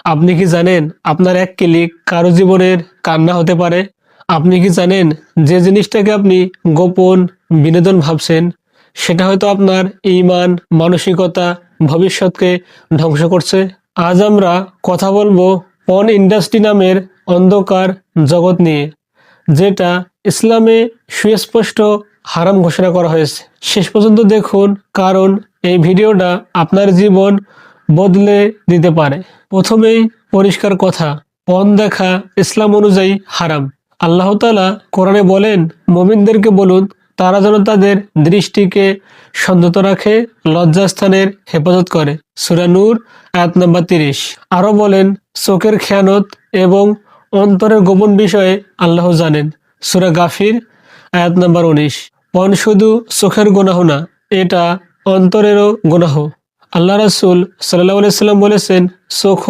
আপনি কি জানেন আপনার এক ক্লিক কারো জীবনের কান্না হতে পারে? আপনি কি জানেন যে জিনিসটাকে আপনি গোপন বিনোদন ভাবছেন সেটা হয়তো আপনার ঈমান, মানসিকতা, ভবিষ্যৎকে ধ্বংস করছে? আজ আমরা কথা বলবো পর্ন ইন্ডাস্ট্রি নামের অন্ধকার জগৎ নিয়ে, যেটা ইসলামে সুস্পষ্ট হারাম ঘোষণা করা হয়েছে। শেষ পর্যন্ত দেখুন, কারণ এই ভিডিওটা আপনার জীবন বদলে দিতে পারে। প্রথমেই পরিষ্কার কথা, পর্ন দেখা ইসলাম অনুযায়ী হারাম। আল্লাহ তাআলা কোরআনে বলেন, মুমিনদেরকে বলুন তারা যেন তাদের দৃষ্টিকে সংযত রাখে, লজ্জাস্থানের হেফাজত করে। সূরা নূর আয়াত নাম্বার 30। আরো বলেন, চোখের খেয়ানত এবং অন্তরের গোপন বিষয়ে আল্লাহ জানেন। সূরা গাফির আয়াত নাম্বার 19। পর্ন শুধু চোখের গুনাহ না, এটা অন্তরেরও গুনাহ। আল্লাহ রাসূল সাল্লাল্লাহু আলাইহি সাল্লাম বলেছেন, চোখ